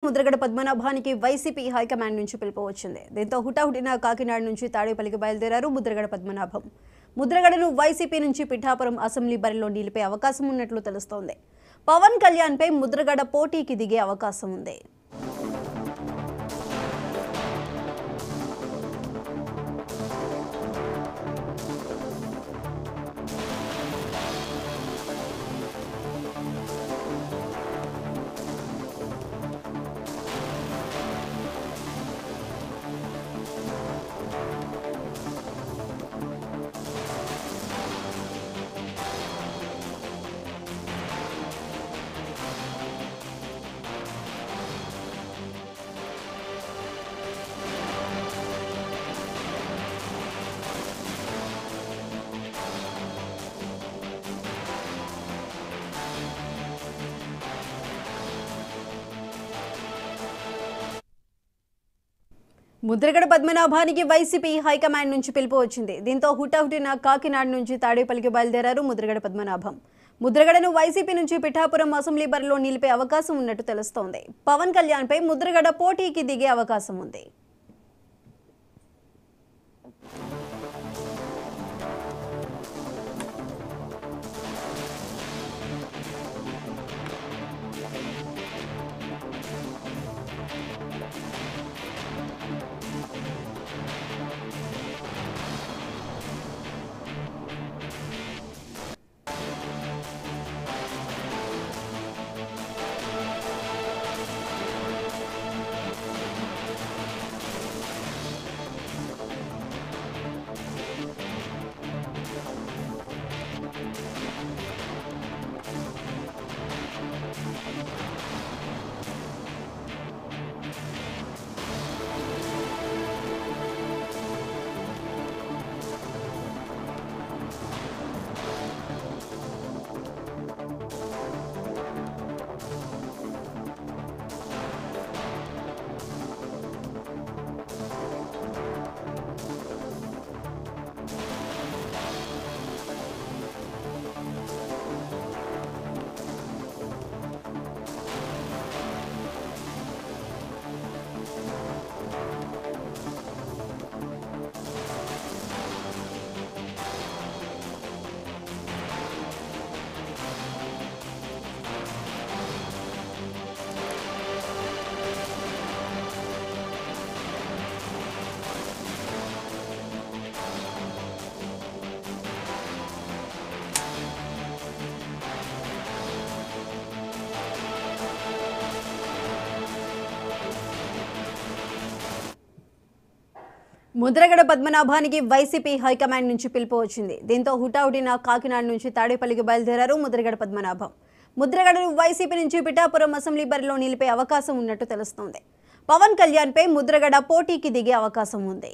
Mudragada పద్మనాభానికి YCP high command నుంచి పిలుపు వచ్చింది. దీంతో హుటాహుటిన కాకినాడ నుంచి తాడేపల్లికి బయలుదేరారు ముద్రగడ పద్మనాభం. ముద్రగడను వైసీపీ నుంచి పిఠాపురం అసెంబ్లీ బరిలో నిలిపే అవకాశం ఉన్నట్లు తెలుస్తోంది. పవన్ కళ్యాణ్ పై ముద్రగడ పోటీకి దిగే అవకాశం ఉంది. ముద్రగడ పద్మనాభానికి వైసీపీ హైకమాండ్ నుంచి పిలుపు వచ్చింది. దీంతో హుటాహుటిన కాకినాడ నుంచి తాడేపల్లికి బయలుదేరారు ముద్రగడ పద్మనాభం. ముద్రగడను వైసీపీ నుంచి పిఠాపురం అసెంబ్లీ బరిలో నిలిపే అవకాశం ఉన్నట్టు తెలుస్తోంది. పవన్ కళ్యాణ్ పై ముద్రగడ పోటీకి దిగే అవకాశం ఉంది. ముద్రగడ పద్మనాభానికి వైసీపీ హైకమాండ్ నుంచి పిలుపు వచ్చింది. దీంతో హుటాహుటిన కాకినాడ నుంచి తాడేపల్లికి బయలుదేరారు ముద్రగడ పద్మనాభం. ముద్రగడను వైసీపీ నుంచి పిఠాపురం అసెంబ్లీ బరిలో నిలిపే అవకాశం ఉన్నట్టు తెలుస్తోంది. పవన్ కళ్యాణ్ పై ముద్రగడ పోటీకి దిగే అవకాశం ఉంది.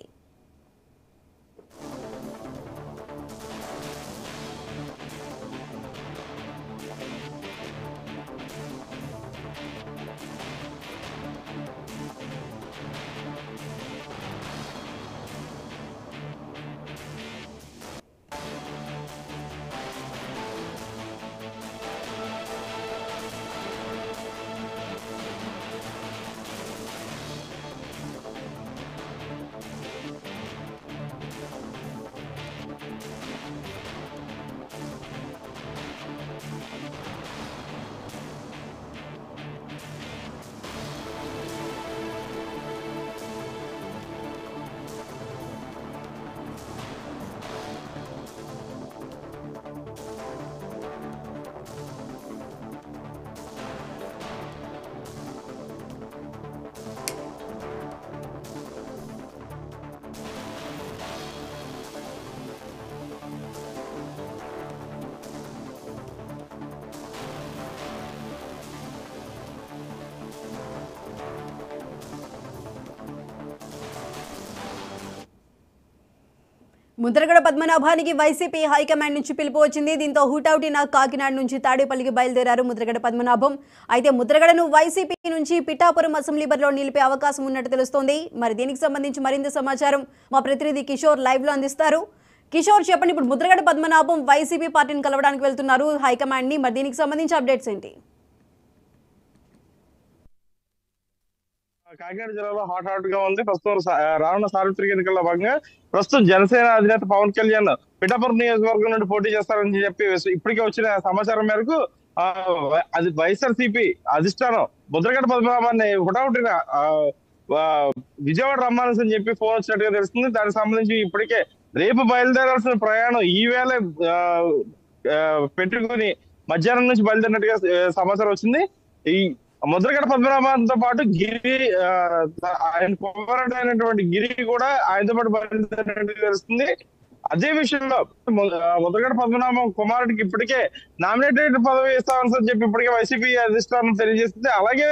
ముద్రగడ పద్మనాభానికి వైసీపీ హైకమాండ్ నుంచి పిలుపు వచ్చింది. దీంతో హుటాహుటిన కాకినాడ నుంచి తాడేపల్లికి బయలుదేరారు ముద్రగడ పద్మనాభం. అయితే ముద్రగడను వైసీపీ నుంచి పిఠాపురం అసెంబ్లీ బరిలో నిలిపే అవకాశం ఉన్నట్టు తెలుస్తోంది. మరి దీనికి సంబంధించి మరింత సమాచారం మా ప్రతినిధి కిషోర్ లైవ్ లో అందిస్తారు. కిషోర్, చెప్పండి, ఇప్పుడు ముద్రగడ పద్మనాభం వైసీపీ పార్టీని కలవడానికి వెళ్తున్నారు హైకమాండ్ ని, మరి దీనికి సంబంధించి అప్డేట్స్ ఏంటి? కాకినాడ జిల్లాలో హాట్ గా ఉంది. ప్రస్తుతం రానున్న సార్వత్రిక ఎన్నికల్లో భాగంగా ప్రస్తుతం జనసేన అధినేత పవన్ కళ్యాణ్ పిఠాపురం నియోజకవర్గం నుండి పోటీ చేస్తారని చెప్పి ఇప్పటికే వచ్చిన సమాచారం మేరకు అది వైఎస్ఆర్సీపీ అధిష్టానం ముద్రగడ పద్మనాభాన్ని హుటాహుటిన విజయవాడ రమ్మాలని చెప్పి ఫోన్ వచ్చినట్టుగా తెలుస్తుంది. దానికి సంబంధించి ఇప్పటికే రేపు బయలుదేరాల్సిన ప్రయాణం ఈవేళ పెట్టుకుని మధ్యాహ్నం నుంచి బయలుదేరినట్టుగా సమాచారం వచ్చింది. ఈ ముద్రగడ పద్మనాభంతో పాటు గిరి ఆయన కుమారుడైనటువంటి గిరి కూడా ఆయనతో పాటు బయలుదేరినట్టు తెలుస్తుంది. అదే విషయంలో ముద్రగడ పద్మనాభం కుమారుడికి ఇప్పటికే నామినేటెడ్ పదవి ఇస్తామని చెప్పి ఇప్పటికే వైసీపీ అధిష్టానం తెలియజేస్తుంది. అలాగే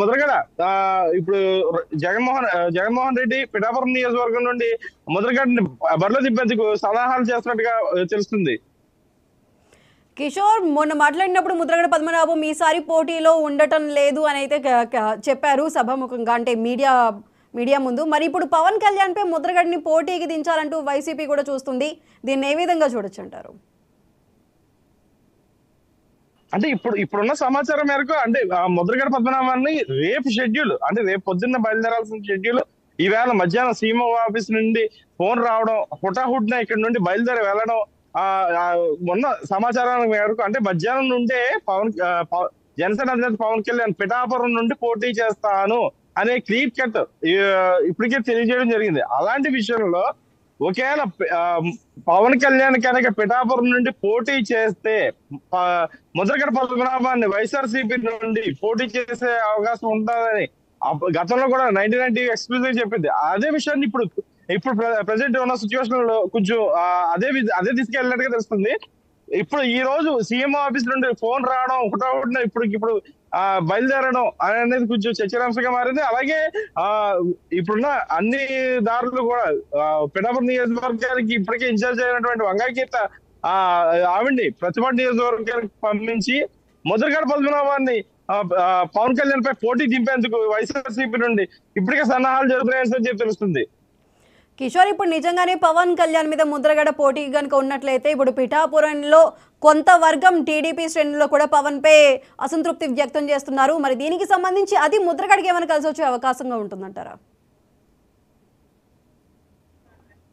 ముద్రగడ ఇప్పుడు జగన్మోహన్ రెడ్డి పిఠాపురం నియోజకవర్గం నుండి ముద్రగడని బరిలో తిప్పేందుకు సలహాలు చేస్తున్నట్టుగా తెలుస్తుంది. కిషోర్ మొన్న మాట్లాడినప్పుడు ముద్రగడ పద్మనాభం ఈసారి పోటీలో ఉండటం లేదు అని అయితే చెప్పారు సభాముఖంగా, అంటే మీడియా ముందు. మరి ఇప్పుడు పవన్ కళ్యాణ్ పై ముద్రగడని పోటీకి దించాలంటూ వైసీపీ కూడా చూస్తుంది. దీన్ని ఏ విధంగా చూడొచ్చు అంటారు? అంటే ఇప్పుడున్న సమాచారం మేరకు అంటే ముద్రగడ పద్మనాభాన్ని రేపు షెడ్యూల్, అంటే రేపు పొద్దున్న బయలుదేరాల్సిన షెడ్యూల్ ఈవేళ మధ్యాహ్నం సీఎం ఆఫీస్ నుండి ఫోన్ రావడం, హుటాహుటిన ఇక్కడ నుండి బయలుదేరి వెళ్ళడం. మొన్న సమాచారం మేరకు అంటే మధ్యాహ్నం నుండే జనసేన అధినేత పవన్ కళ్యాణ్ పిఠాపురం నుండి పోటీ చేస్తాను అనే క్లియర్ కట్ ఇప్పటికే తెలియజేయడం జరిగింది. అలాంటి విషయంలో ఒకవేళ పవన్ కళ్యాణ్ కనుక పిఠాపురం నుండి పోటీ చేస్తే ముద్రగడ పద్మనాభాన్ని వైఎస్ఆర్సీపీ నుండి పోటీ చేసే అవకాశం ఉంటుందని గతంలో కూడా 99 టీవీ ఎక్స్క్లూజివ్ చెప్పింది. అదే విషయాన్ని ఇప్పుడు ప్రెసెంట్ ఉన్న సిచ్యువేషన్ లో కొంచెం అదే తీసుకెళ్ళినట్టుగా తెలుస్తుంది. ఇప్పుడు ఈ రోజు సీఎం ఆఫీస్ నుండి ఫోన్ రావడం, ఒకటొకటిన ఇప్పుడు బయలుదేరడం అనేది కొంచెం చర్చనాంశంగా మారింది. అలాగే ఇప్పుడున్న అన్ని దారులు కూడా పిఠాపురం నియోజకవర్గానికి ఇప్పటికే ఇన్ఛార్జ్ అయినటువంటి వంగాకీర్త ఆవిడ్ని ప్రతిపాడు నియోజకవర్గానికి పంపించి ముద్రగడ పద్మనాభాన్ని పవన్ కళ్యాణ్ పై పోటీ దింపేందుకు వైఎస్ఆర్సీపీ నుండి ఇప్పటికే సన్నాహాలు జరుగుతున్నాయని చెప్పి తెలుస్తుంది. కిషోర్, ఇప్పుడు నిజంగానే పవన్ కళ్యాణ్ మీద ముద్రగడ పోటీ కనుక ఉన్నట్లయితే ఇప్పుడు పిఠాపురంలో కొంత వర్గం టీడీపీ శ్రేణుల్లో కూడా పవన్ పై అసంతృప్తి వ్యక్తం చేస్తున్నారు. మరి దీనికి సంబంధించి అది ముద్రగడకి ఏమైనా కలిసి వచ్చే అవకాశంగా ఉంటుందంటారా?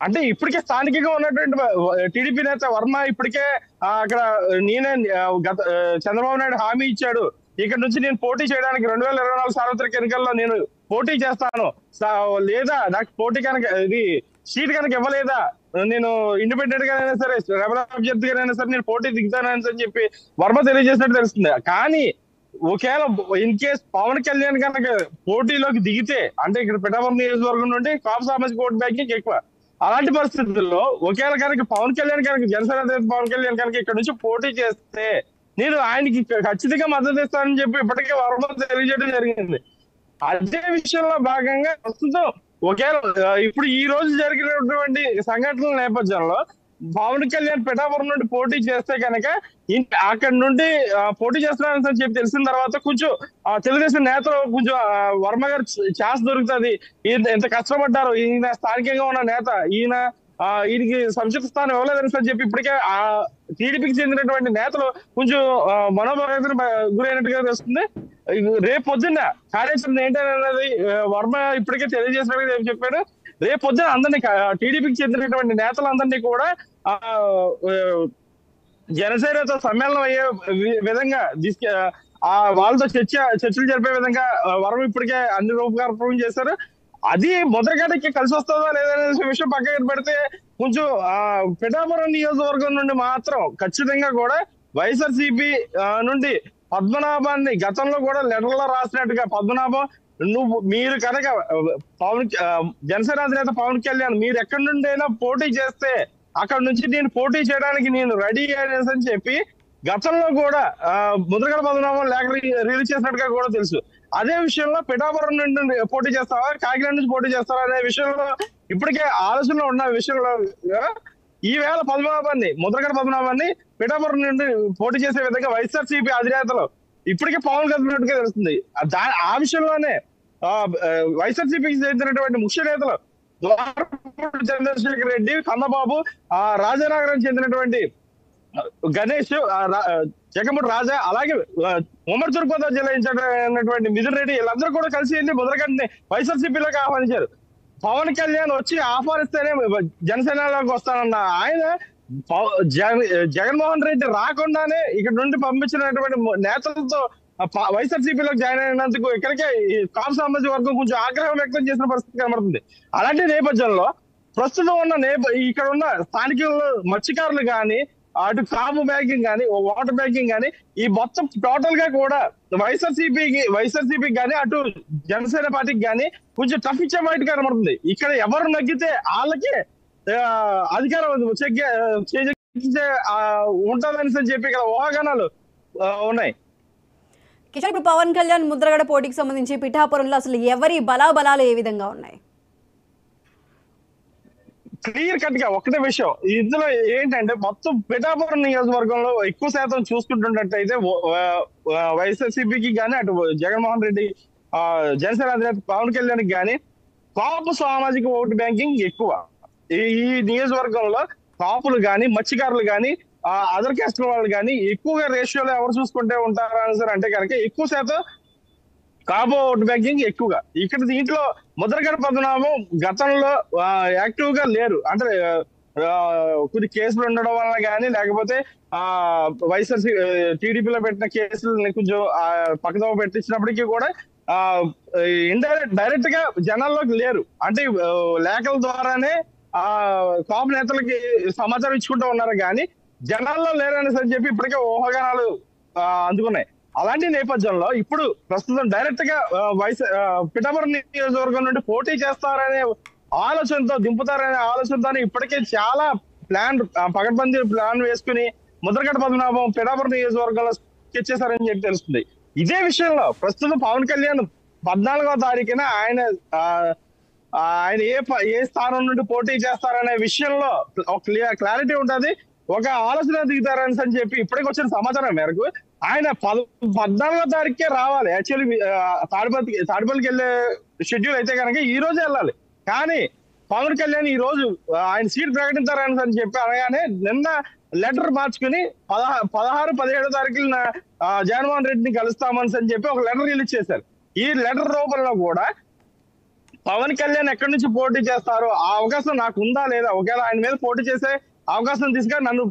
అంటే ఇప్పటికే స్థానికంగా ఉన్నటువంటి టీడీపీ నేత వర్మ ఇప్పటికే అక్కడ నేనే చంద్రబాబు నాయుడు హామీ ఇచ్చాడు, ఇక్కడ నుంచి నేను పోటీ చేయడానికి 2024 సార్వత్రిక ఎన్నికల్లో నేను పోటీ చేస్తాను, లేదా నాకు పోటీ కనుక ఇది సీట్ కనుక ఇవ్వలేదా నేను ఇండిపెండెంట్ గానైనా సరే రెబల్ అభ్యర్థిగానైనా సరే నేను పోటీ దిగుతానని చెప్పి వర్మ తెలియజేసినట్టు తెలుస్తుంది. కానీ ఒకవేళ ఇన్ కేస్ పవన్ కళ్యాణ్ కనుక పోటీలోకి దిగితే, అంటే ఇక్కడ పిఠాపురం నియోజకవర్గం నుండి కాపు సామాజిక ఓట్ బ్యాంకింగ్ ఎక్కువ, అలాంటి పరిస్థితుల్లో ఒకవేళ కనుక పవన్ కళ్యాణ్ కనుక జనసేన పవన్ కళ్యాణ్ కనుక ఇక్కడ నుంచి పోటీ చేస్తే నేను ఆయనకి ఖచ్చితంగా మద్దతు ఇస్తానని చెప్పి ఇప్పటికే వర్మ తెలియజేయడం జరిగింది. అదే విషయంలో భాగంగా ప్రస్తుతం ఒకవేళ ఇప్పుడు ఈ రోజు జరిగినటువంటి సంఘటనల నేపథ్యంలో పవన్ కళ్యాణ్ పిఠాపురం నుండి పోటీ చేస్తే కనుక అక్కడ నుండి పోటీ చేస్తున్నారని చెప్పి తెలిసిన తర్వాత కొంచెం తెలుగుదేశం నేతలు కొంచెం వర్మ గారు ఛాన్స్ దొరుకుతుంది, ఎంత కష్టపడ్డారు ఈయన స్థానికంగా ఉన్న నేత, ఈయనకి సముచిత స్థానం ఇవ్వలేదని చెప్పి ఇప్పటికే ఆ టీడీపీకి చెందినటువంటి నేతలు కొంచెం మనోభావానికి గురైనట్టుగా తెలుస్తుంది. రేపు పొద్దున్న కార్యాచరణ ఏంటనేది వర్మ ఇప్పటికే తెలియజేసినట్టుగా చెప్పాడు. రేపు పొద్దున అందరినీ టీడీపీకి చెందినటువంటి నేతలందరినీ కూడా జనసేనతో సమ్మేళనం అయ్యే విధంగా వాళ్ళతో చర్చలు జరిపే విధంగా వర్మ ఇప్పటికే అన్ని రూపకల్పన చేశారు. అది ముద్రగడకి కలిసి వస్తుందా లేదనే విషయం పక్కన పెడితే కొంచెం పిఠాపురం నియోజకవర్గం నుండి మాత్రం ఖచ్చితంగా కూడా వైఎస్ఆర్సీపీ నుండి పద్మనాభాన్ని గతంలో కూడా లెటర్లో రాసినట్టుగా పద్మనాభం మీరు కనుక జనసేన అధినేత పవన్ కళ్యాణ్ మీరు ఎక్కడి నుండి అయినా పోటీ చేస్తే అక్కడ నుంచి నేను పోటీ చేయడానికి నేను రెడీ అని చెప్పి గతంలో కూడా ముద్రగడ పద్మనాభం లేఖ రిలీజ్ చేసినట్టుగా కూడా తెలుసు. అదే విషయంలో పిఠాపురం నుండి పోటీ చేస్తావా కాకినాడ నుంచి పోటీ చేస్తావా అనే విషయంలో ఇప్పటికే ఆలోచనలో ఉన్న విషయంలో ఈవేళ ముద్రగడ పద్మనాభాన్ని పిఠాపురం నుండి పోటీ చేసే విధంగా వైఎస్ఆర్సీపీ అధినేతలు ఇప్పటికే పవన్ కల్పినట్టుగా తెలుస్తుంది. ఆ విషయంలోనే వైఎస్ఆర్సీపీకి చెందినటువంటి ముఖ్య నేతలు చంద్రశేఖర్ రెడ్డి, కన్నబాబు, రాజానగరం చెందినటువంటి గణేష్, జగన్మోహన్ రాజా, అలాగే ఉమ్మడి తూర్పుగోదావరి జిల్లా ఇన్ఛార్జ్ అయినటువంటి మిథున్ రెడ్డి, వీళ్ళందరూ కూడా కలిసి వెళ్ళి ముద్రగడ్ని వైఎస్ఆర్సీపీలోకి ఆహ్వానించారు. పవన్ కళ్యాణ్ వచ్చి ఆహ్వానిస్తేనే జనసేనలోకి వస్తానన్న ఆయన జగన్మోహన్ రెడ్డి రాకుండానే ఇక్కడ నుండి పంపించినటువంటి నేతలతో వైఎస్ఆర్సీపీలోకి జాయిన్ అయినందుకు ఇక్కడికే కాపు సామాజిక వర్గం కొంచెం ఆగ్రహం వ్యక్తం చేసిన పరిస్థితి కనబడుతుంది. అలాంటి నేపథ్యంలో ప్రస్తుతం ఉన్న ఇక్కడ ఉన్న స్థానిక మత్స్యకారులు కానీ, అటు కాపు బ్యాంకింగ్ కానీ, వాటర్ బ్యాంకింగ్ కానీ, ఈ మొత్తం టోటల్ గా కూడా వైఎస్ఆర్సీపీకి కానీ, అటు జనసేన పార్టీకి కానీ కొంచెం టఫ్ ఇచ్చే బయట కనబడుతుంది. ఇక్కడ ఎవరు నగ్గితే వాళ్ళకి అధికారం ఉంటుందని చెప్పి ఇక్కడ ఊహాగానాలు ఉన్నాయి. కిషోర్, ఇప్పుడు పవన్ కళ్యాణ్ ముద్రగడ పోటీకి సంబంధించి పిఠాపురంలో అసలు ఎవరి బలాబలాలు ఏ విధంగా ఉన్నాయి? క్లియర్ కట్ గా ఒకటే విషయం ఇందులో ఏంటంటే, మొత్తం పిఠాపురం నియోజకవర్గంలో ఎక్కువ శాతం చూసుకుంటున్నట్టయితే వైఎస్ఆర్సీపీకి కానీ, అటు జగన్మోహన్ రెడ్డి జనసేన అధినేత పవన్ కళ్యాణ్ కానీ కాపు సామాజిక ఓటు బ్యాంకింగ్ ఎక్కువ. ఈ నియోజకవర్గంలో కాపులు కానీ, మత్స్యకారులు కానీ, అదర్ క్యాస్ట్ వాళ్ళు కానీ ఎక్కువగా రేషియోలో ఎవరు చూసుకుంటే ఉంటారా సార్ అంటే కనుక ఎక్కువ శాతం కాపు ఓటు బ్యాంకింగ్ ఎక్కువగా. ఇక్కడ దీంట్లో ముద్రగడ పద్మనాభం గతంలో యాక్టివ్ గా లేరు. అంటే కొన్ని కేసులు ఉండడం వల్ల కానీ, లేకపోతే వైఎస్ఆర్సీ టీడీపీలో పెట్టిన కేసులు కొంచెం పక్కదోవ పెట్టించినప్పటికీ కూడా డైరెక్ట్ గా జనాల్లోకి లేరు. అంటే లేఖల ద్వారానే కాపు నేతలకి సమాచారం ఇచ్చుకుంటూ ఉన్నారు కానీ జనాల్లో లేరని చెప్పి ఇప్పటికే ఊహాగానాలు అందుకున్నాయి. అలాంటి నేపథ్యంలో ఇప్పుడు ప్రస్తుతం డైరెక్ట్ గా పిఠాపురం నియోజకవర్గం నుండి పోటీ చేస్తారనే ఆలోచనతో, దింపుతారనే ఆలోచనతో ఇప్పటికే చాలా పకడ్బందీ ప్లాన్ వేసుకుని ముద్రగడ పద్మనాభం పిఠాపురం నియోజకవర్గంలో స్కెచ్ చేశారని చెప్పి తెలుస్తుంది. ఇదే విషయంలో ప్రస్తుతం పవన్ కళ్యాణ్ 14వ తారీఖున ఆయన ఏ స్థానం నుండి పోటీ చేస్తారనే విషయంలో ఒక క్లారిటీ ఉంటుంది, ఒక ఆలోచన దిగుతారని చెప్పి ఇప్పటికి వచ్చిన సమాచారం మేరకు ఆయన 14వ తారీఖుకే రావాలి. యాక్చువల్లీ తాడిపల్లికి వెళ్ళే షెడ్యూల్ అయితే కనుక ఈ రోజే వెళ్ళాలి. కానీ పవన్ కళ్యాణ్ ఈ రోజు ఆయన సీట్ ప్రకటించారని చెప్పి అనగానే నిన్న లెటర్ మార్చుకుని 16, 17వ తారీఖున జగన్మోహన్ రెడ్డిని కలుస్తామని చెప్పి ఒక లెటర్ రిలీజ్ చేశారు. ఈ లెటర్ రూపంలో కూడా పవన్ కళ్యాణ్ ఎక్కడి నుంచి పోటీ చేస్తారో ఆ అవకాశం నాకు ఉందా లేదా, ఒకవేళ ఆయన మీద పోటీ చేసే అవకాశం తీసుకొని నన్ను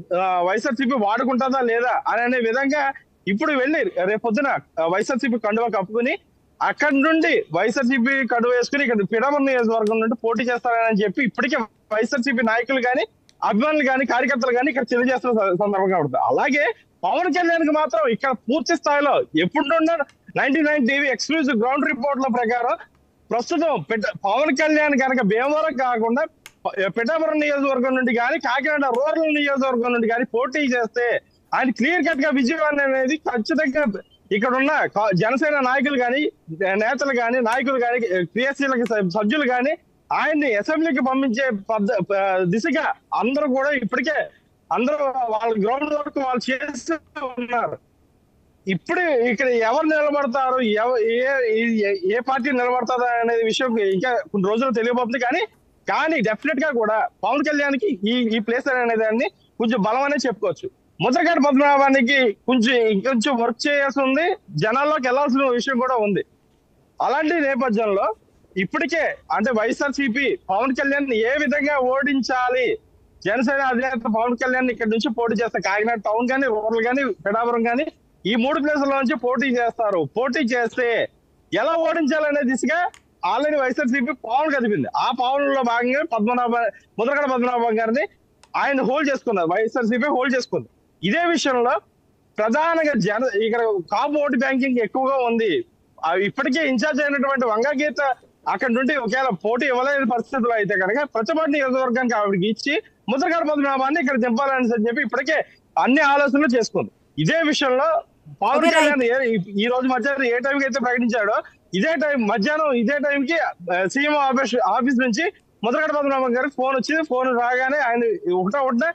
వైఎస్ఆర్సీపీ వాడుకుంటుందా లేదా అనే విధంగా ఇప్పుడు వెళ్ళి రేపు పొద్దున వైఎస్ఆర్సీపీ కండువా కప్పుకుని అక్కడి నుండి వైఎస్ఆర్సీపీ కండువ వేసుకుని ఇక్కడ పిఠాపురం నియోజకవర్గం నుండి పోటీ చేస్తారని చెప్పి ఇప్పటికే వైఎస్ఆర్సీపీ నాయకులు కానీ, అభిమానులు కానీ, కార్యకర్తలు కానీ ఇక్కడ తెలియజేస్తున్న సందర్భంగా ఉంటుంది. అలాగే పవన్ కళ్యాణ్ కి మాత్రం ఇక్కడ పూర్తి స్థాయిలో ఎప్పుడున్న 99 టీవీ ఎక్స్క్లూజివ్ గ్రౌండ్ రిపోర్ట్ల ప్రకారం ప్రస్తుతం పవన్ కళ్యాణ్ కనుక భీమవరం కాకుండా పిఠాపురం నియోజకవర్గం నుండి కానీ, కాకినాడ రూరల్ నియోజకవర్గం నుండి కానీ పోటీ చేస్తే ఆయన క్లియర్ కట్ గా విజయం అనేది ఖచ్చితంగా ఇక్కడ ఉన్న జనసేన నాయకులు కానీ, నేతలు కానీ, నాయకులు కానీ, క్రియాశీలక సభ్యులు కానీ ఆయన్ని అసెంబ్లీకి పంపించే దిశగా అందరూ కూడా ఇప్పటికే అందరూ వాళ్ళ గ్రౌండ్ వర్క్ వాళ్ళు చేస్తూ ఉన్నారు. ఇప్పుడు ఇక్కడ ఎవరు నిలబడతారు, ఏ పార్టీ నిలబడతారు అనేది విషయం ఇంకా కొన్ని రోజులు తెలియబోతుంది. కానీ డెఫినెట్ గా కూడా పవన్ కళ్యాణ్ కి ఈ ప్లేస్ అనే దాన్ని కొంచెం బలం అనే చెప్పుకోవచ్చు. ముద్రగడ పద్మనాభానికి కొంచెం వర్క్ చేయాల్సి ఉంది, జనాల్లోకి వెళ్లాల్సిన విషయం కూడా ఉంది. అలాంటి నేపథ్యంలో ఇప్పటికే అంటే వైఎస్ఆర్సీపీ పవన్ కళ్యాణ్ ఏ విధంగా ఓడించాలి, జనసేన అధినేత పవన్ కళ్యాణ్ ఇక్కడ నుంచి పోటీ చేస్తారు. కాకినాడ టౌన్ కానీ, రూరల్ కానీ, పిఠాపురం కానీ ఈ 3 ప్లేసుల నుంచి పోటీ చేస్తారు. పోటీ చేస్తే ఎలా ఓడించాలనే దిశగా ఆల్రెడీ వైఎస్ఆర్సీపీ పావులు కదిపింది. ఆ పావులలో భాగంగా ముద్రగడ పద్మనాభం గారిని ఆయన హోల్డ్ చేసుకున్నారు, వైఎస్ఆర్సీపీ హోల్డ్ చేసుకుంది. ఇదే విషయంలో ప్రధానంగా ఇక్కడ కాపు ఓటు బ్యాంకింగ్ ఎక్కువగా ఉంది. ఇప్పటికే ఇన్ఛార్జ్ అయినటువంటి వంగగీత అక్కడ నుండి ఒకవేళ పోటీ ఇవ్వలేని పరిస్థితుల్లో అయితే కనుక ప్రతిపాటి నియోజకవర్గానికి ఆవిడకి ఇచ్చి ముద్రగడ పద్మనాభాన్ని ఇక్కడ దింపాలని చెప్పి ఇప్పటికే అన్ని ఆలోచనలు చేసుకుంది. ఇదే విషయంలో పవన్ కళ్యాణ్ ఈ రోజు మధ్యాహ్నం ఏ టైంకి అయితే ప్రకటించాడో ఇదే టైంకి సీఎం ఆఫీస్ నుంచి ముద్రగడ పద్మనాభం గారికి ఫోన్ వచ్చింది. ఫోన్ రాగానే ఆయన ఒకటే